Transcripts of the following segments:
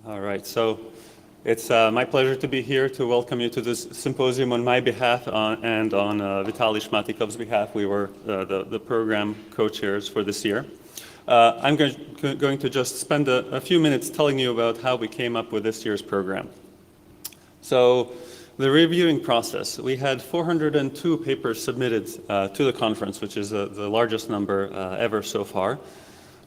All right, so it's my pleasure to be here to welcome you to this symposium on my behalf and on Vitaly Shmatikov's behalf. We were the program co-chairs for this year. I'm going to just spend a few minutes telling you about how we came up with this year's program. So the reviewing process, we had 402 papers submitted to the conference, which is the largest number ever so far.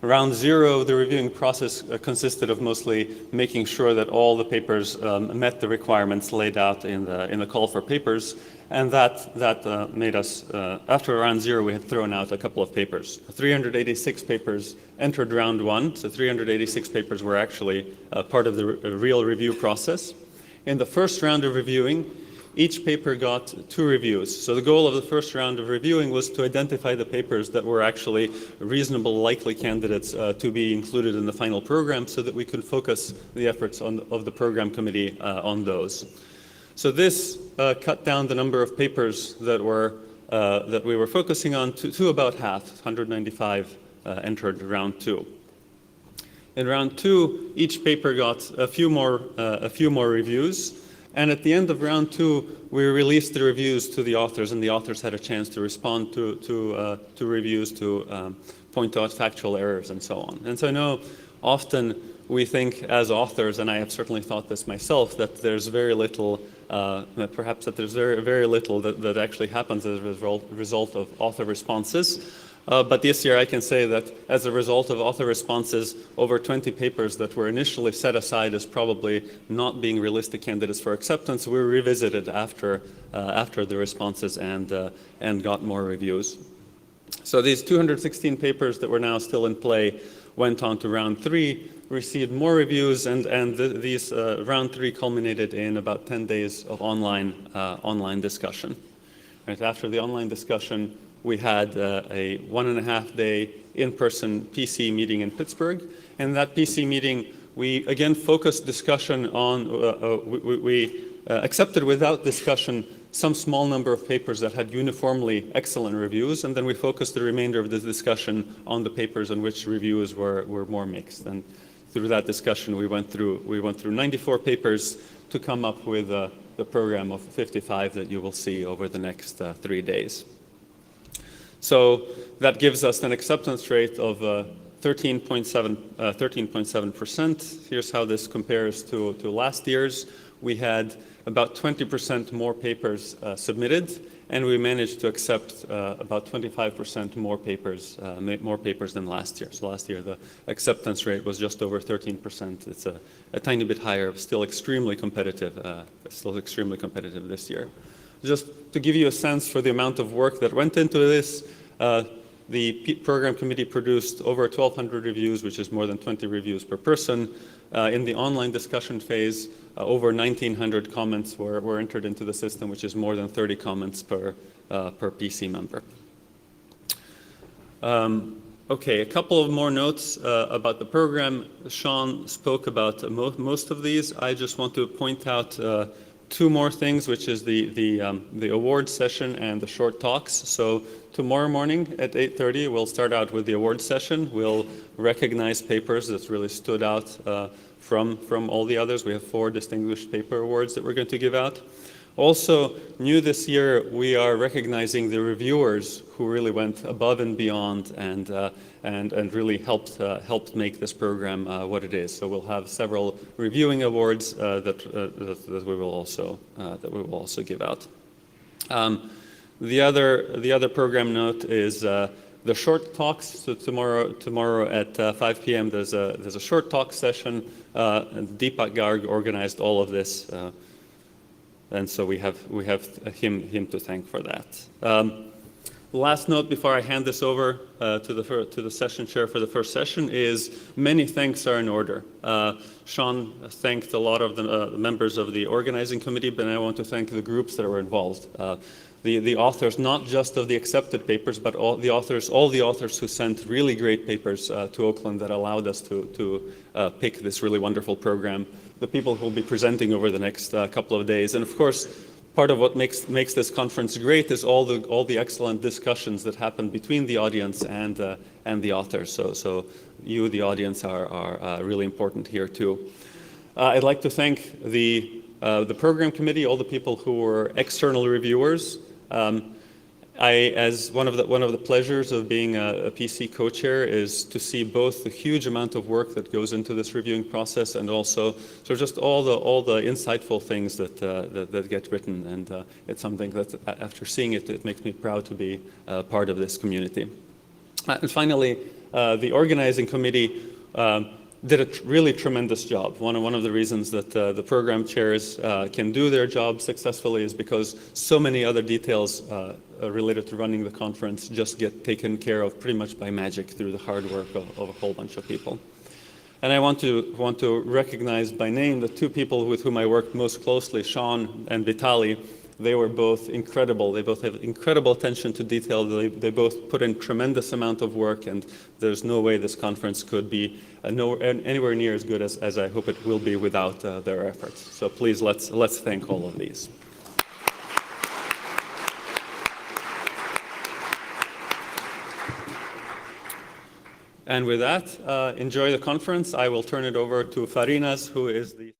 Round zero, the reviewing process consisted of mostly making sure that all the papers met the requirements laid out in the call for papers, and that made us, after round zero, we had thrown out a couple of papers. 386 papers entered round one, so 386 papers were actually part of the real review process. In the first round of reviewing, each paper got 2 reviews. So the goal of the first round of reviewing was to identify the papers that were actually reasonable, likely candidates to be included in the final program so that we could focus the efforts of the program committee on those. So this cut down the number of papers that we were focusing on to about half. 195 entered round 2. In round 2, each paper got a few more reviews. And at the end of round 2, we released the reviews to the authors, and the authors had a chance to respond to reviews, to point out factual errors and so on. And so I know often we think as authors, and I have certainly thought this myself, that there's very little, perhaps that there's very little that actually happens as a result of author responses. But this year I can say that as a result of author responses, over 20 papers that were initially set aside as probably not being realistic candidates for acceptance were revisited after the responses and got more reviews. So these 216 papers that were now still in play went on to round 3, received more reviews, and these round 3 culminated in about 10 days of online discussion. Right after the online discussion, we had a 1.5-day in-person PC meeting in Pittsburgh. And that PC meeting, we again focused discussion on, we accepted without discussion some small number of papers that had uniformly excellent reviews, and then we focused the remainder of the discussion on the papers on which reviews were more mixed. And through that discussion, we went through 94 papers to come up with the program of 55 that you will see over the next 3 days. So that gives us an acceptance rate of 13.7%. Here's how this compares to last year's. We had about 20% more papers submitted, and we managed to accept about 25% more papers than last year. So last year the acceptance rate was just over 13%. It's a tiny bit higher, still extremely competitive. This year. Just to give you a sense for the amount of work that went into this, the program committee produced over 1,200 reviews, which is more than 20 reviews per person. In the online discussion phase, over 1,900 comments were entered into the system, which is more than 30 comments per PC member. Okay, a couple of more notes about the program. Sean spoke about most of these. I just want to point out 2 more things, which is the award session and the short talks. So tomorrow morning at 8:30, we'll start out with the award session. We'll recognize papers that really stood out from all the others. We have 4 distinguished paper awards that we're going to give out. Also, new this year, we are recognizing the reviewers who really went above and beyond and really helped make this program what it is. So we'll have several reviewing awards that we will also give out. The other program note is the short talks. So tomorrow at 5 p.m. there's a short talk session. And Deepak Garg organized all of this. And so we have him to thank for that. Last note before I hand this over to the session chair for the first session is many thanks are in order. Sean thanked a lot of the members of the organizing committee, but I want to thank the groups that were involved. The authors, not just of the accepted papers, but all the authors who sent really great papers to Oakland that allowed us to pick this really wonderful program. The people who will be presenting over the next couple of days, and of course, part of what makes this conference great is all the excellent discussions that happen between the audience and the authors. So you, the audience, are really important here too. I'd like to thank the program committee, all the people who were external reviewers. As one of the pleasures of being a PC co-chair is to see both the huge amount of work that goes into this reviewing process and also sort of just all the insightful things that get written, and it's something that after seeing it, it makes me proud to be part of this community. And finally, the organizing committee did a really tremendous job. One of the reasons that the program chairs can do their job successfully is because so many other details related to running the conference just get taken care of pretty much by magic through the hard work of a whole bunch of people. And I want to recognize by name the two people with whom I worked most closely, Sean and Vitaly. They were both incredible. They both have incredible attention to detail. They both put in tremendous amount of work, and there's no way this conference could be anywhere near as good as I hope it will be without their efforts. So please, let's thank all of these. And with that, enjoy the conference. I will turn it over to Farinas, who is the